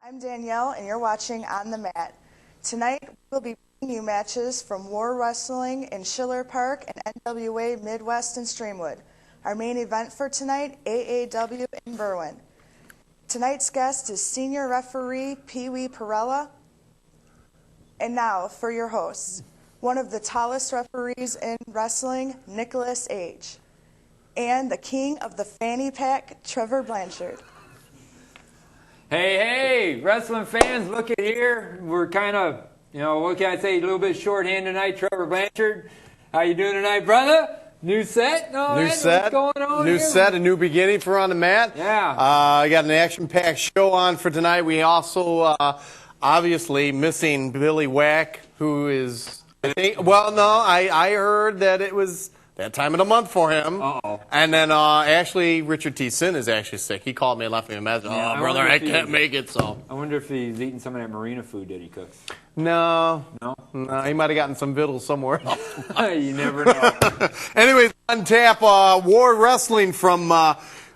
I'm Danielle, and you're watching On the Mat. Tonight, we'll be bringing you matches from War Wrestling in Schiller Park and NWA Mid West in Streamwood. Our main event for tonight, AAW in Berwyn. Tonight's guest is senior referee Pee Wee Parnella. And now, for your hosts, one of the tallest referees in wrestling, Nicholas H., and the king of the fanny pack, Trevor Blanchard. Hey, wrestling fans, look at here. We're kind of, what can I say, a little bit shorthand tonight. Trevor Blanchard, how you doing tonight, brother? New set? New set. What's going on New here? set, a new beginning for On the Mat. Yeah. I got an action-packed show on for tonight. We also, obviously, missing Billy Wack, who is, I heard that it was that time of the month for him. Uh-oh. And then actually, Richard T. Sin is actually sick. He called me and left me a message. Yeah, brother, I can't make it, so. I wonder if he's eating some of that marina food that he cooks. No. No? He might have gotten some vittles somewhere else. You never know. Anyways, on tap, War Wrestling from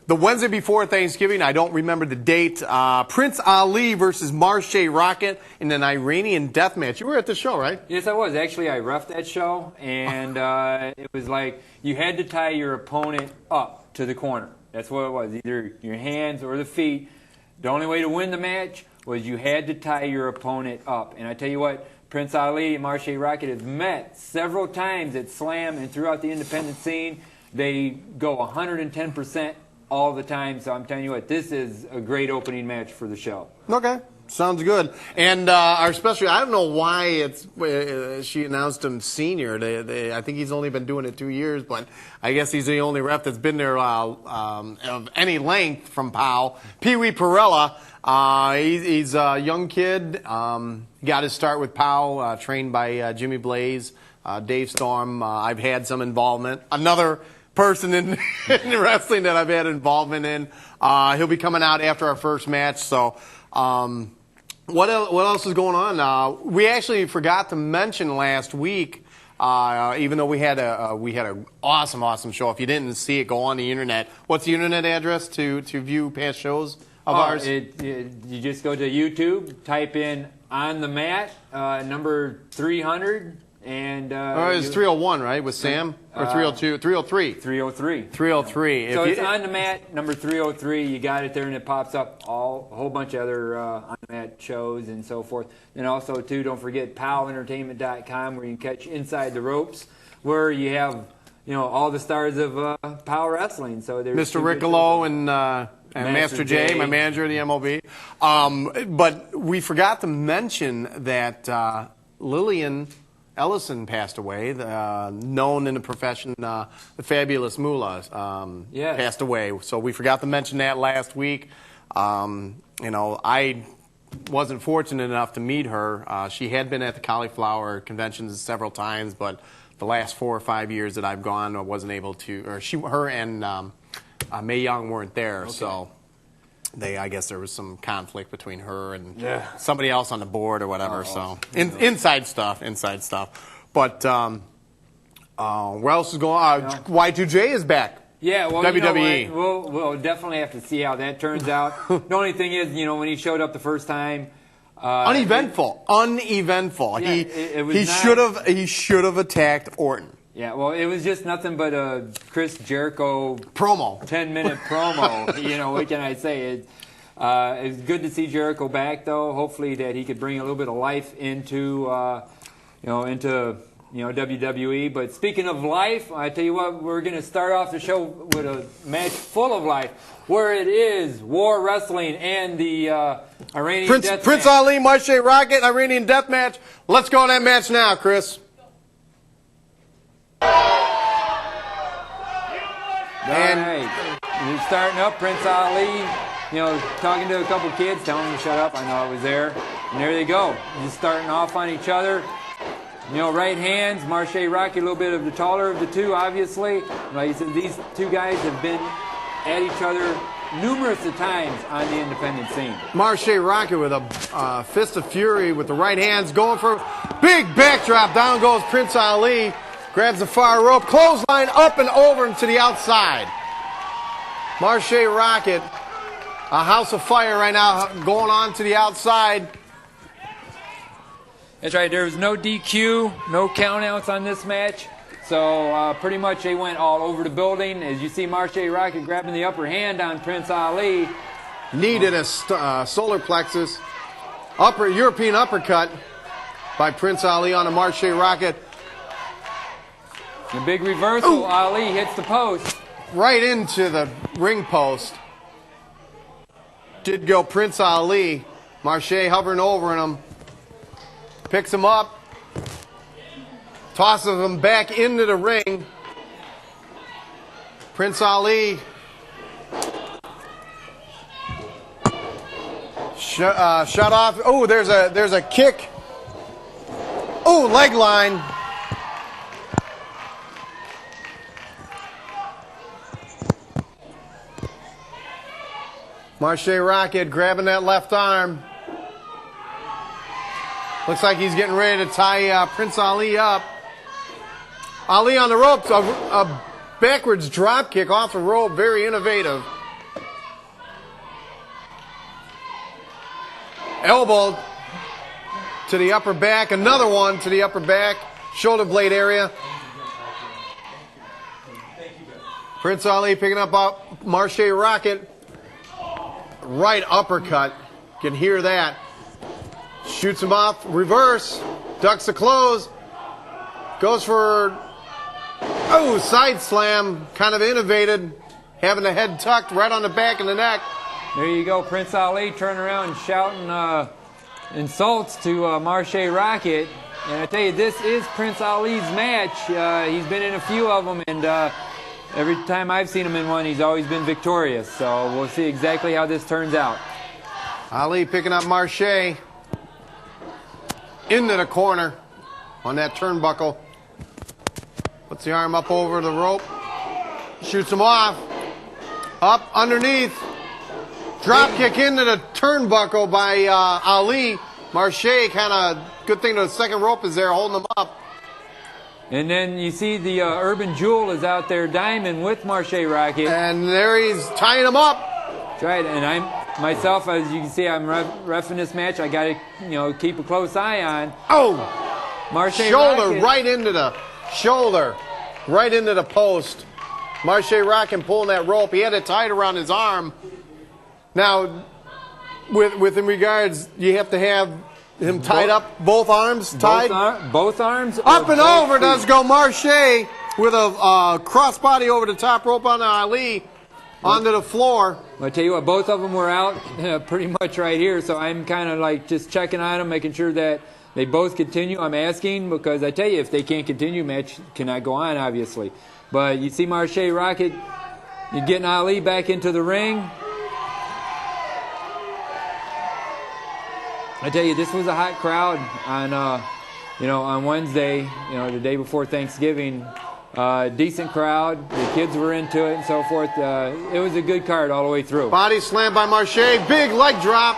the Wednesday before Thanksgiving. I don't remember the date. Prince Ali versus Marshe Rockett in an Iranian death match. You were at the show, right? Yes, I was. Actually, I reffed that show, and it was like you had to tie your opponent up to the corner. That's what it was, either your hands or the feet. The only way to win the match was you had to tie your opponent up. And I tell you what, Prince Ali and Marshe Rockett have met several times at Slam and throughout the independent scene. They go 110% all the time. So I'm telling you what, this is a great opening match for the show. Okay. Sounds good. And our special, I don't know why it's she announced him senior. I think he's only been doing it 2 years, but I guess he's the only ref that's been there of any length from POW. Pee Wee Parnella, he's a young kid. Got his start with POW, trained by Jimmy Blaze, Dave Storm. I've had some involvement. Another person in wrestling that I've had involvement in. He'll be coming out after our first match, so... What else is going on? We actually forgot to mention last week, even though we had an awesome show. If you didn't see it, go on the internet. What's the internet address to view past shows of ours? You just go to YouTube, type in On the Mat, number 300. And it's 301, right, with Sam? Or 302? 303. 303. 303. So it's On the Mat, number 303. You got it there, and it pops up a whole bunch of other On the Mat shows and so forth. And also, too, don't forget POWWentertainment.com, where you can catch Inside the Ropes, where you have all the stars of POW Wrestling. So there's Mr. Riccolo and Master J, my manager of the MLB. But we forgot to mention that Lillian Ellison passed away, known in the profession, the Fabulous Moolah, passed away. So we forgot to mention that last week. I wasn't fortunate enough to meet her. She had been at the Cauliflower conventions several times, but the last 4 or 5 years that I've gone, I wasn't able to, or her and Mae Young weren't there, okay. So I guess there was some conflict between her and somebody else on the board or whatever. So inside stuff. But where else is going on? Y2J is back. Yeah, well, WWE. We'll definitely have to see how that turns out. The only thing is, when he showed up the first time, uneventful. Yeah, he should have attacked Orton. Yeah, well, it was just nothing but a Chris Jericho promo, 10-minute promo. What can I say? It's good to see Jericho back, though. Hopefully that he could bring a little bit of life into WWE. But speaking of life, I tell you what, we're going to start off the show with a match full of life, where it is War Wrestling and the Iranian Death Prince match. Ali, Marshe Rockett, Iranian Death Match. Let's go to that match now, Chris. And he's starting up, Prince Ali, talking to a couple kids, telling them to shut up. I know I was there. And there they go. Just starting off on each other. Right hands. Marshe Rockett, a little bit of the taller of the two, obviously. Like I said, these two guys have been at each other numerous of times on the independent scene. Marshe Rockett with a fist of fury with the right hands, going for big backdrop. Down goes Prince Ali. Grabs the far rope, clothesline up and over and to the outside. Marshe Rockett A house of fire right now going on to the outside. That's right. There was no DQ, no countouts on this match. So pretty much they went all over the building. As you see, Marshe Rockett grabbing the upper hand on Prince Ali. Needed a solar plexus. European uppercut by Prince Ali on a Marshe Rockett. The big reversal. Ooh. Ali hits the post. Right into the ring post. Did go Prince Ali. Marshe hovering over him. Picks him up. Tosses him back into the ring. Prince Ali shut off. Oh, there's a kick. Oh, leg line. Marshe Rockett grabbing that left arm. Looks like he's getting ready to tie Prince Ali up. Ali on the ropes, a backwards drop kick off the rope, very innovative. Elbow to the upper back, another one to the upper back, shoulder blade area. Prince Ali picking up Marshe Rockett. Right uppercut, can hear that. Shoots him off, reverse, ducks the close, goes for, side slam, kind of innovated, having the head tucked right on the back of the neck. There you go, Prince Ali turning around and shouting insults to Marshe Rockett. And I tell you, this is Prince Ali's match. He's been in a few of them, and every time I've seen him in one, he's always been victorious. So we'll see exactly how this turns out. Ali picking up Marshe into the corner on that turnbuckle. Puts the arm up over the rope. Shoots him off. Up underneath. Drop kick into the turnbuckle by Ali. Marshe kind of, good thing the second rope is there holding him up. And then you see the Urban Jewel is out there diamond with Marshe Rockett. And there he's tying him up. That's right. And I'm myself, as you can see, I'm reffing this match. I got to, keep a close eye on. Oh, Marshe shoulder Rockett. right into the shoulder, right into the post. Marshe Rockett pulling that rope. He had it tied around his arm. Now, with in regards, you have to have him tied up, both arms tied. Both arms. Up and over feet. does go Marshe with a crossbody over the top rope on Ali onto the floor. I tell you what, both of them were out pretty much right here, so I'm kind of like just checking on them, making sure that they both continue. I'm asking because I tell you, if they can't continue, match cannot go on, obviously. But you see Marshe Rockett, you're getting Ali back into the ring. I tell you, this was a hot crowd on, on Wednesday, the day before Thanksgiving. Decent crowd. The kids were into it and so forth. It was a good card all the way through. Body slam by Marshe. Big leg drop.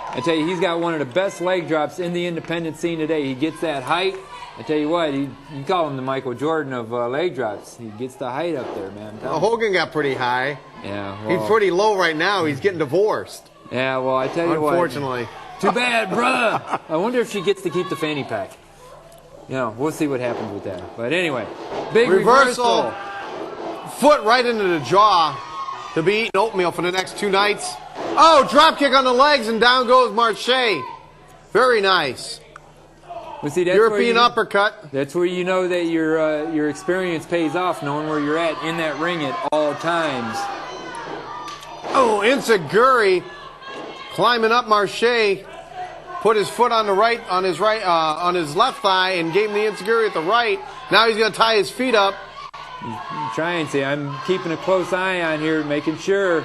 I tell you, he's got one of the best leg drops in the independent scene today. He gets that height. I tell you what, you call him the Michael Jordan of leg drops. He gets the height up there, man. Hogan got pretty high. Yeah. Well, he's pretty low right now. He's getting divorced. Yeah, well, I tell you what. Unfortunately. Too bad, brother. I wonder if she gets to keep the fanny pack. We'll see what happens with that. But anyway, big reversal. Foot right into the jaw to be eating oatmeal for the next 2 nights. Oh, drop kick on the legs and down goes Marshe. Very nice. Well, see, that's European uppercut. That's where you know that your experience pays off, knowing where you're at in that ring at all times. Oh, Enziguri climbing up Marshe. Put his foot on his left thigh and gave him the Enziguri at the right. Now he's going to tie his feet up. Trying to. I'm keeping a close eye on here, making sure,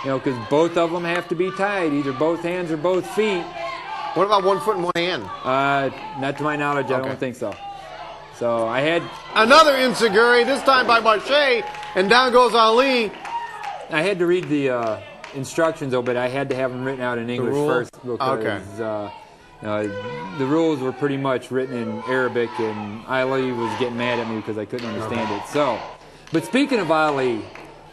because both of them have to be tied, either both hands or both feet. What about 1 foot and 1 hand? Not to my knowledge. I don't think so. So I had another Enziguri, this time by Marshe, and down goes Ali. I had to read the instructions, though, but I had to have them written out in English first because the rules were pretty much written in Arabic, and Ali was getting mad at me because I couldn't understand it. So, but speaking of Ali,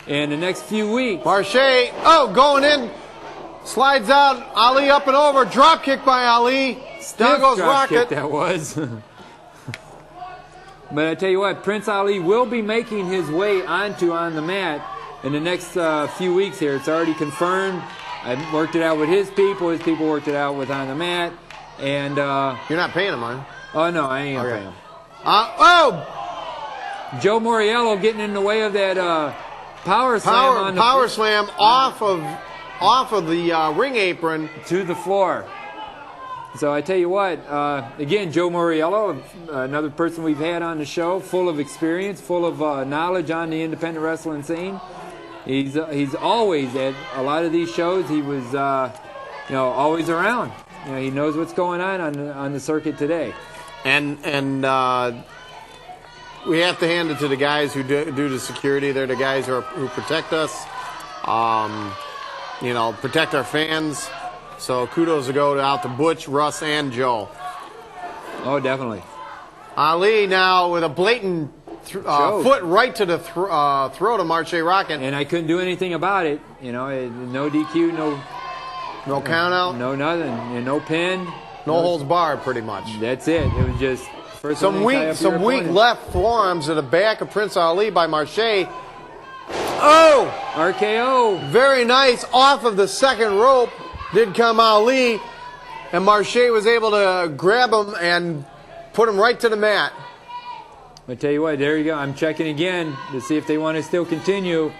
in the next few weeks, Marshe, going in, Slides out. Ali up and over. Drop kick by Ali. Down goes Drop kick Rockett. that was. But I tell you what, Prince Ali will be making his way onto On the Mat in the next few weeks here. It's already confirmed. I worked it out with his people. His people worked it out with On the Mat. And You're not paying him, are you? oh no, I ain't gonna pay him. Joe Moriello getting in the way of that power slam Power slam off of the ring apron to the floor. So I tell you what, again, Joe Moriello, another person we've had on the show, full of experience, full of knowledge on the independent wrestling scene. He's always at a lot of these shows. He was, always around. He knows what's going on the circuit today. and we have to hand it to the guys who do the security. They're the guys who protect us, protect our fans. So kudos out to Butch, Russ, and Joe. Oh, definitely. Ali now with a blatant foot right to the throat of Marshe Rockett. And I couldn't do anything about it. No DQ, no count out, no nothing, no pin, no holds barred, pretty much. That's it. It was just first some weak left forearms to the back of Prince Ali by Marshe. Oh, RKO, very nice off of the second rope. Did come Ali, and Marshe was able to grab him and put him right to the mat. I tell you what, there you go. I'm checking again to see if they want to still continue.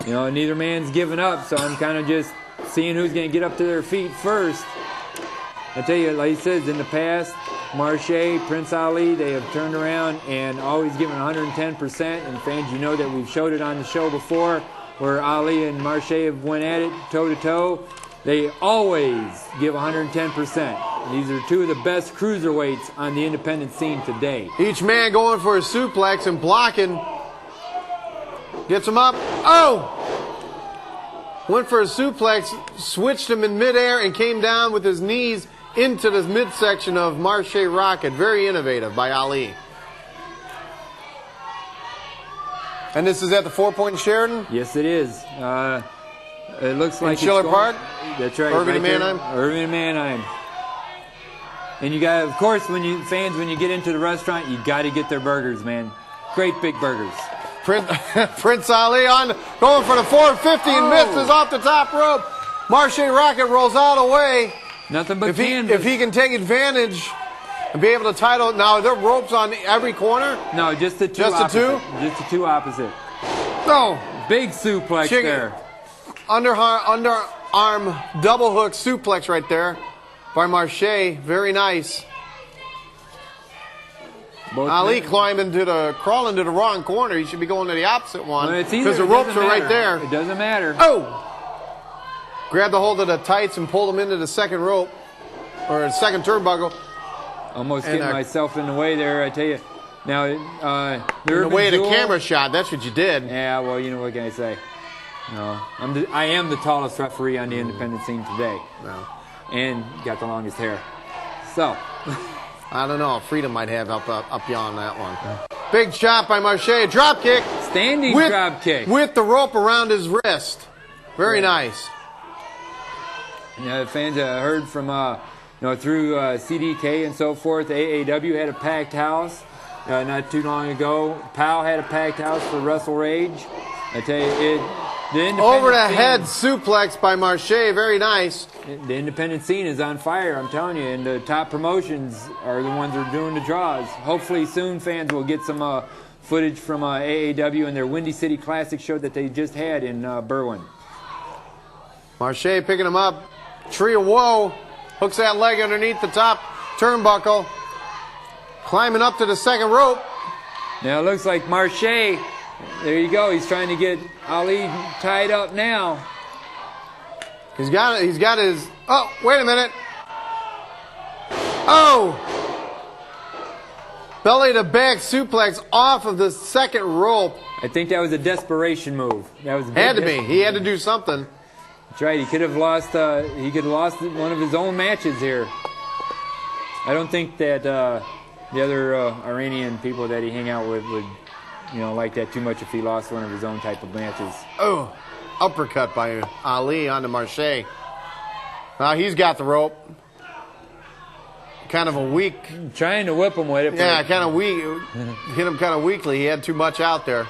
Neither man's giving up, so I'm kind of just seeing who's going to get up to their feet first. I tell you, like he says, in the past, Marshe, Prince Ali, they have turned around and always given 110%. And fans, you know that we've showed it on the show before, where Ali and Marshe have went at it toe-to-toe. They always give 110%. These are two of the best cruiserweights on the independent scene today. Each man going for a suplex and blocking. Gets him up. Oh! Went for a suplex, switched him in midair, and came down with his knees into the midsection of Marshe Rockett. Very innovative by Ali. And this is at the 4 Point Sheridan? Yes, it is. It looks like Schiller Park? That's right. Irving right and Mannheim? Irving and Mannheim. And you got, of course, when you get into the restaurant, you got to get their burgers, man. Great big burgers. Prince Ali going for the 450 and misses off the top rope. Marshe Rockett rolls out away. Nothing but if he can take advantage and be able to title it. Now, are there ropes on every corner? No, just the two. Just the two? Just the two opposite. No. Big suplex there. Underarm double hook suplex right there by Marshe. Very nice. Ali crawling to the wrong corner. He should be going to the opposite one because the ropes are right there. It doesn't matter. Oh! Grabbed a hold of the tights and pulled him into the second rope or the second turnbuckle. Almost getting myself in the way there, I tell you. Now, in the way of the camera shot. That's what you did. Yeah. Well, what can I say? No, I am the tallest referee on the independent scene today. No. And got the longest hair. So. I don't know. Freedom might have up beyond that one. Big chop by Marshe. Drop kick. Standing drop kick. With the rope around his wrist. Very nice. Yeah, fans heard from, through CDK and so forth. AAW had a packed house not too long ago. POW had a packed house for Wrestle Rage. I tell you, over the head suplex by Marshe. Very nice. The independent scene is on fire, I'm telling you, and the top promotions are the ones that are doing the draws. Hopefully soon fans will get some footage from AAW and their Windy City Classic show that they just had in Berwyn. Marshe picking him up. Tree of Woe. Hooks that leg underneath the top turnbuckle. Climbing up to the second rope. Now it looks like Marshe, there you go. He's trying to get Ali tied up now. He's got his... Oh, wait a minute. Oh! Belly to back suplex off of the second rope. I think that was a desperation move. That was had to be. He had to do something. That's right. He could have lost. He could have lost one of his own matches here. I don't think that the other Iranian people that he hang out with would, like that too much if he lost one of his own type of matches. Oh, uppercut by Ali onto Marshe. He's got the rope. Kind of a weak. Trying to whip him with it. Yeah, kind of weak. Hit him kind of weakly. He had too much out there.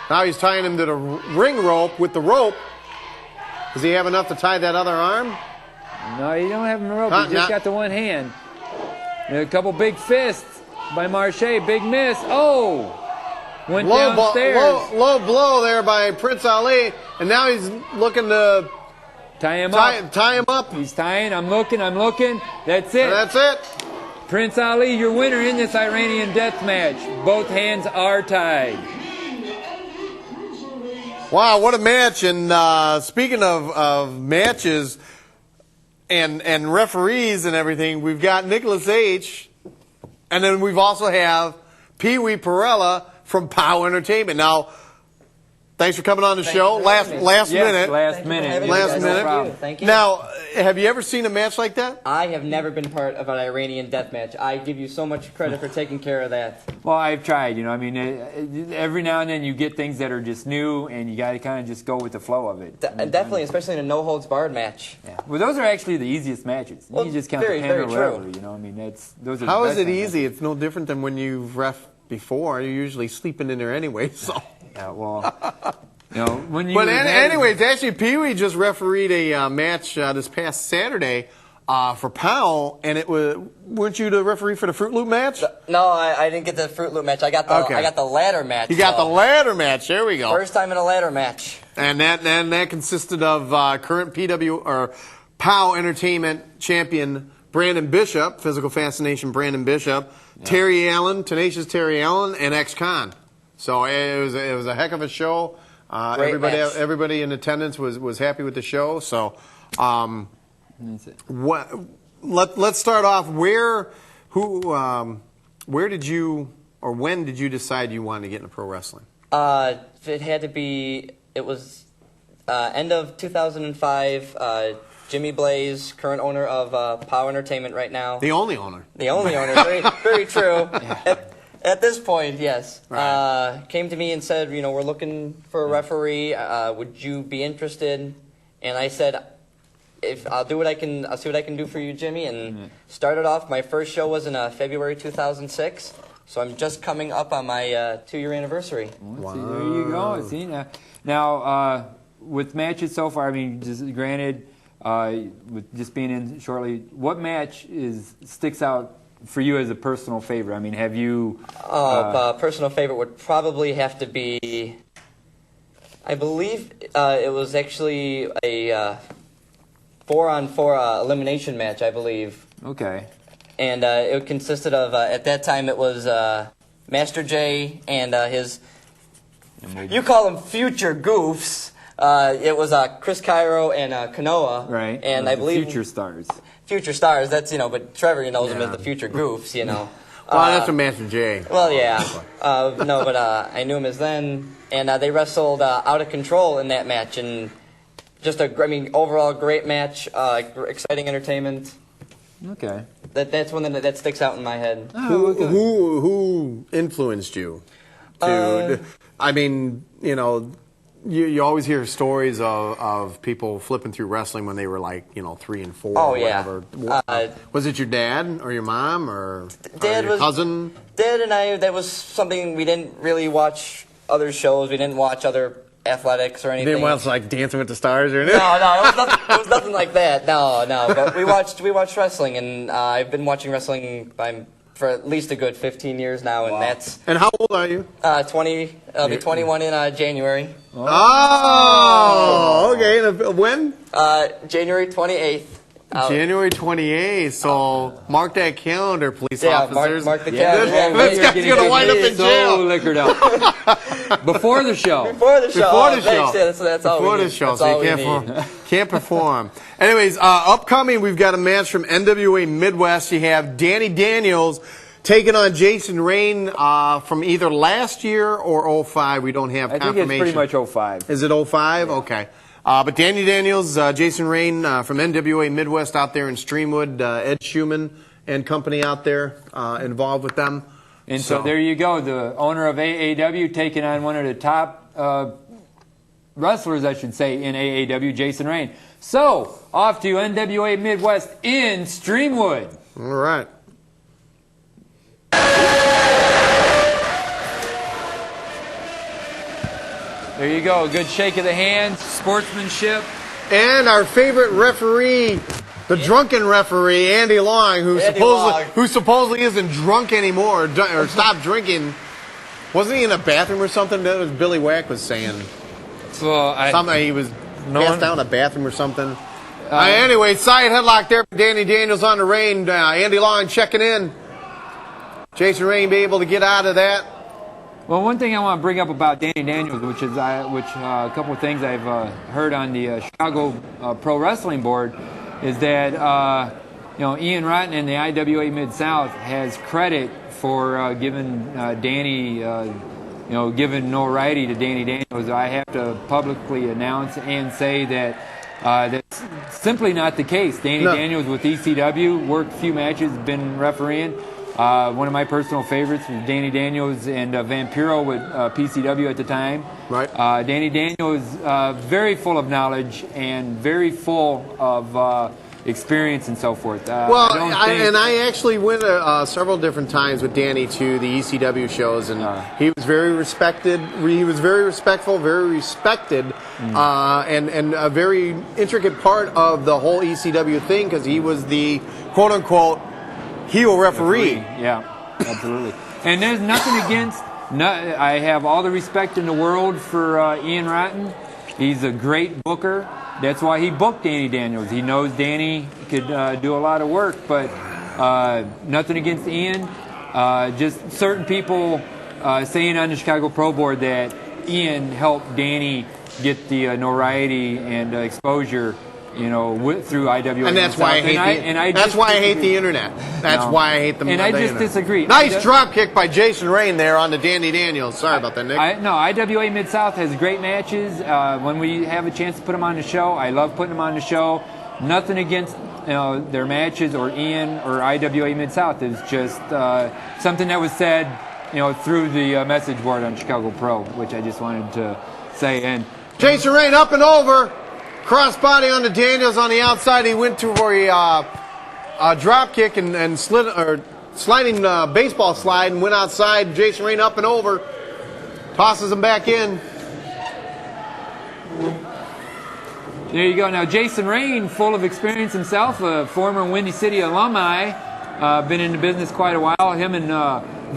Now he's tying him to the ring rope with the rope. Does he have enough to tie that other arm? No, you don't have him rope. He just got the one hand. And a couple big fists by Marshe. Big miss. Oh! Went downstairs. Low blow there by Prince Ali. And now he's looking to tie him up. Tie him up. He's tying. I'm looking. That's it. That's it. Prince Ali, your winner in this Iranian death match. Both hands are tied. Wow, what a match. And speaking of matches and referees and everything, we've got Nicholas H. And then we've also have Pee Wee Parnella from POWW Entertainment. Now, thanks for coming on the show. Last minute. Last minute. Thank you. Now, have you ever seen a match like that? I have never been part of an Iranian death match. I give you so much credit for taking care of that. Well, I've tried. I mean, every now and then you get things that are just new, and you got to kind of just go with the flow of it. Definitely, especially in a no-holds-barred match. Yeah. Well, those are actually the easiest matches. Well, you just count the pin or whatever. I mean, those are. How the is best it matches. easy? It's no different than when you've ref before. You're usually sleeping in there anyway. So. Yeah. Well. When you. But anyways, actually, Pee Wee just refereed a match this past Saturday for POWW, and weren't you the referee for the Fruit Loop match? No, I didn't get the Fruit Loop match. I got the ladder match. You got the ladder match. There we go. First time in a ladder match. And that consisted of current POWW Entertainment champion Brandon Bishop, Physical Fascination Brandon Bishop, Terry Allen, Tenacious Terry Allen, and Ex-Con. So it was a heck of a show. Everybody in attendance was happy with the show. So, let's start off. When did you decide you wanted to get into pro wrestling? It had to be. It was end of 2005. Jimmy Blaze, current owner of POWW Entertainment right now. The only owner. The only owner. Very, very true. At this point, yes. Right. Came to me and said, we're looking for a referee. Would you be interested? And I said, I'll see what I can do for you, Jimmy. And started off. My first show was in February 2006. So I'm just coming up on my 2-year anniversary. Wow. See, there you go. See now, with matches so far, I mean, just granted, with just being in shortly, what match sticks out for you as a personal favorite? I mean, have you... personal favorite would probably have to be... I believe it was actually a 4-on-4 elimination match, I believe. Okay. And it consisted of, at that time, it was Master J and his... You call them future goofs. It was Chris Cairo and Kanoa. Right. And I believe... Future stars. Future stars, that's, but Trevor knows them as the future goofs, Well, that's a Master J. Well, yeah. No, but I knew him as then. And they wrestled out of control in that match. And just overall great match, exciting entertainment. Okay. That's one that sticks out in my head. Oh, okay. Who influenced you? You always hear stories of people flipping through wrestling when they were 3 and 4 or whatever. Was it your dad or your mom or your cousin? Dad and I, that was something we didn't really watch other shows. We didn't watch other athletics or anything. You didn't watch Dancing with the Stars or anything? No, it was nothing like that. No. But we watched wrestling, and I've been watching wrestling for at least a good 15 years now, and that's... And how old are you? 20. I'll be 21 in January. Oh, okay. And when? January 28th. January 28th. So mark that calendar, police officers. Mark the calendar. This guy's going to wind up in jail. So liquored up. Before the show. Before the show. Thanks. That's all Before we need. the show, That's so all you can't perform. Anyways, upcoming, we've got a match from NWA Mid West. You have Danny Daniels taking on Jason Rain from either last year or 05. We don't have confirmation. I think it's pretty much 05. Is it 05? Yeah. Okay. But Danny Daniels, Jason Rain from NWA Mid West out there in Streamwood, Ed Schumann and company out there involved with them. And so there you go, the owner of AAW taking on one of the top wrestlers, I should say, in AAW, Jason Rain. So, off to NWA Mid West in Streamwood. All right. There you go. Good shake of the hands, sportsmanship. And our favorite referee, the drunken referee, Andy Long, who supposedly isn't drunk anymore or stopped drinking. Wasn't he in a bathroom or something? That was Billy Wack was saying. Well, He was passed down a bathroom or something. Anyway, side headlock there for Danny Daniels on the Rain. Andy Long checking in. Jason Rain be able to get out of that. Well, one thing I want to bring up about Danny Daniels, which a couple of things I've heard on the Chicago Pro Wrestling Board, is that Ian Rotten and the IWA Mid South has credit for giving Danny, giving notoriety to Danny Daniels. I have to publicly announce and say that that's simply not the case. Danny Daniels with ECW worked a few matches, been refereeing. One of my personal favorites was Danny Daniels and Vampiro with PCW at the time. Right. Danny Daniels, very full of knowledge and very full of experience and so forth. I actually went several different times with Danny to the ECW shows, and he was very respected. He was very respectful, very respected, and a very intricate part of the whole ECW thing because he was the quote-unquote heel referee. Yeah, absolutely. And there's nothing against. I have all the respect in the world for Ian Rotten. He's a great booker. That's why he booked Danny Daniels. He knows Danny could do a lot of work, but nothing against Ian. Just certain people saying on the Chicago Pro Board that Ian helped Danny get the notoriety and exposure, through IWA. And that's why I hate that's why I hate the internet. That's why I hate the internet. And I just disagree. Nice drop kick by Jason Rain there on the Danny Daniels. Sorry about that, Nick. IWA Mid South has great matches. When we have a chance to put them on the show, I love putting them on the show. Nothing against their matches or Ian or IWA Mid South. It's just something that was said through the message board on Chicago Pro, which I just wanted to say. And Jason Rain up and over. Crossbody on the Daniels on the outside. He went to a drop kick and sliding baseball slide and went outside. Jason Rain up and over. Tosses him back in. There you go. Now, Jason Rain, full of experience himself, a former Windy City alumni, been in the business quite a while. Him and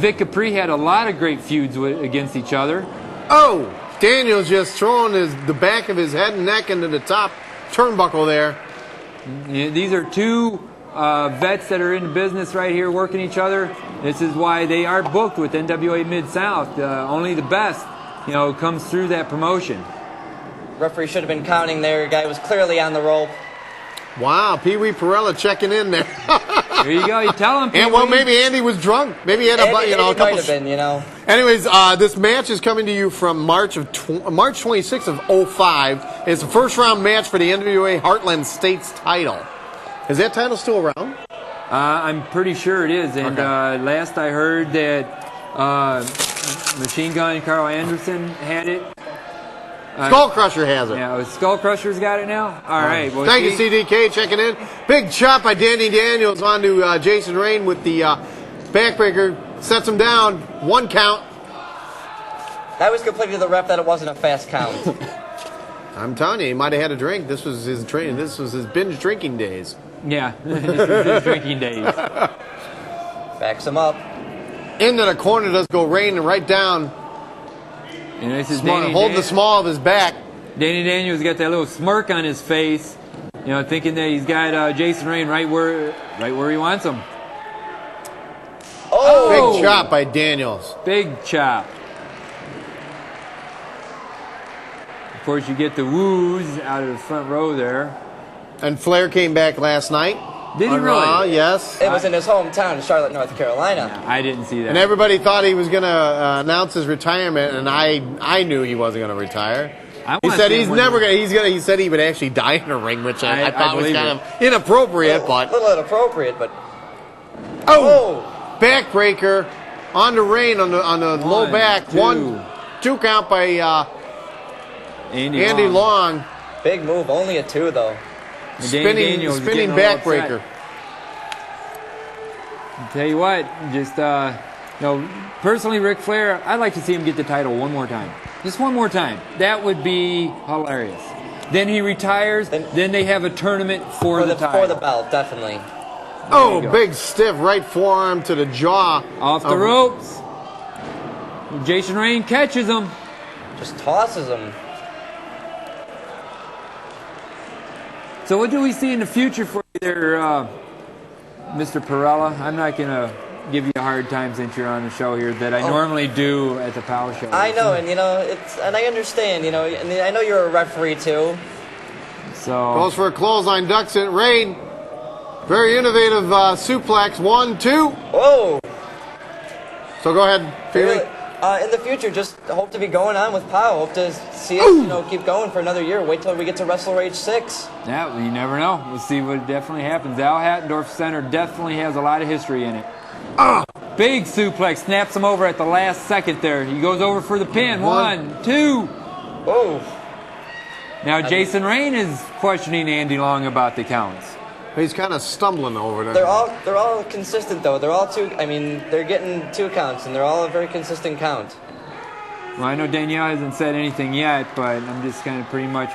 Vic Capri had a lot of great feuds against each other. Oh! Daniels just throwing the back of his head and neck into the top turnbuckle there. Yeah, these are two vets that are in the business right here working each other. This is why they are booked with NWA Mid South. Only the best, comes through that promotion. Referee should have been counting there. Guy was clearly on the rope. Wow, Pee Wee Parnella checking in there. There you go. You tell him. And maybe Andy was drunk. Maybe he had a couple. Might have been, Anyways, this match is coming to you from March 26th of 05. It's a first round match for the NWA Heartland States title. Is that title still around? I'm pretty sure it is. And last I heard that Machine Gun Carl Anderson had it. Skull Crusher has it. Yeah, Skull Crusher's got it now? All right. Well, thank you, CDK, checking in. Big chop by Danny Daniels onto Jason Rain with the backbreaker. Sets him down. 1 count. That was completely the ref that it wasn't a fast count. I'm telling you, he might have had a drink. This was his training. This was his binge drinking days. Yeah, this was his drinking days. Backs him up. Into the corner does go Rain right down. And this is hold the small of his back. Danny Daniels got that little smirk on his face, thinking that he's got Jason Rain right where he wants him. Oh! Big chop by Daniels. Big chop. Of course, you get the woos out of the front row there. And Flair came back last night. Did he really? Yes. It was in his hometown, Charlotte, North Carolina. Yeah, I didn't see that. And everybody thought he was going to announce his retirement, and I knew he wasn't going to retire. He said he's never going to. He said he would actually die in a ring, which I thought was kind of inappropriate, but a little inappropriate, but backbreaker on the Rain on the low back. 1-2 count by Andy Long. Big move, only a 2 though. Spinning backbreaker. I'll tell you what, just personally, Ric Flair, I'd like to see him get the title one more time. Just one more time. That would be hilarious. Then he retires. Then they have a tournament for the title. For the belt, definitely. Oh, big stiff right forearm to the jaw. Off the ropes. Jason Rain catches him. Just tosses him. So what do we see in the future for you there, Mr. Parnella? I'm not going to give you a hard time since you're on the show here that I normally do at the POWW show. I know, and and I understand, and I know you're a referee too. So goes for a clothesline, ducks it. Rain, very innovative suplex. 1, 2. Whoa! So go ahead, Pee-Wee. In the future, just hope to be going on with POWW. Hope to see us, keep going for another year. Wait till we get to Wrestle Rage 6. Yeah, well, you never know. We'll see what definitely happens. Al Hattendorf Center definitely has a lot of history in it. Big suplex, snaps him over at the last second there. He goes over for the pin. 1, 2. Oh. Now Jason Rain is questioning Andy Long about the counts. He's kind of stumbling over there. They're all consistent though. They're all they're getting 2 counts, and they're all a very consistent count. Well, I know Danielle hasn't said anything yet, but I'm just kind of pretty much.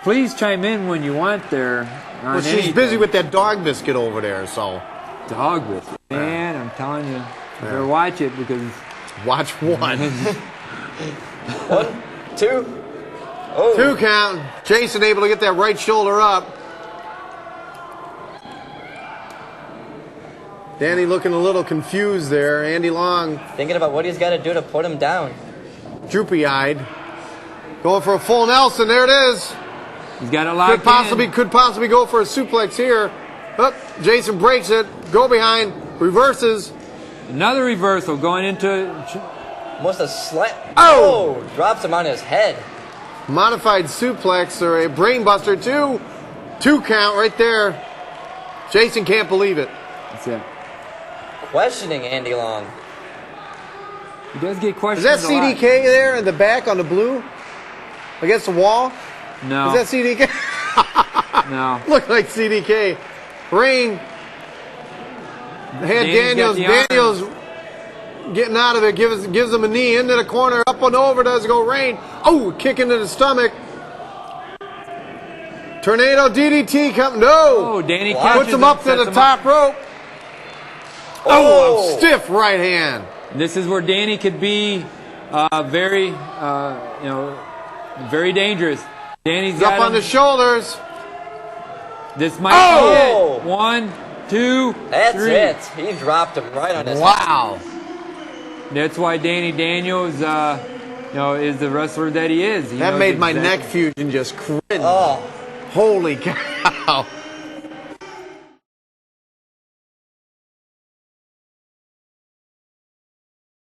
Please chime in when you want there. Well, she's busy with that dog biscuit over there, so. Dog biscuit, man! I'm telling you, you better watch it because. Watch 1. 1, 2. Oh. 2 count. Jason able to get that right shoulder up. Danny looking a little confused there. Andy Long. Thinking about what he's got to do to put him down. Droopy-eyed. Going for a full Nelson. There it is. He's got it locked in. Could possibly go for a suplex here. Oh, Jason breaks it. Go behind. Reverses. Another reversal going into. Almost a slap. Oh! Drops him on his head. Modified suplex or a brainbuster. 2 count right there. Jason can't believe it. That's it. Questioning Andy Long. He does get questioned. Is that CDK there in the back on the blue? Against the wall? No. Is that CDK? No. Look like CDK. Ring. Daniels getting out of it. Gives him a knee into the corner. Up and over does go Rain. Oh, kick into the stomach. Tornado DDT come. No. Oh, Danny puts him up to the top rope. Oh, a stiff right hand. This is where Danny could be very dangerous. Danny's got up on the shoulders. This might be it. 1, 2, That's 3. it. He dropped him right on his head. Wow. That's why Danny Daniels, is the wrestler that he is. That made my neck fusion just cringe. Oh. Holy cow.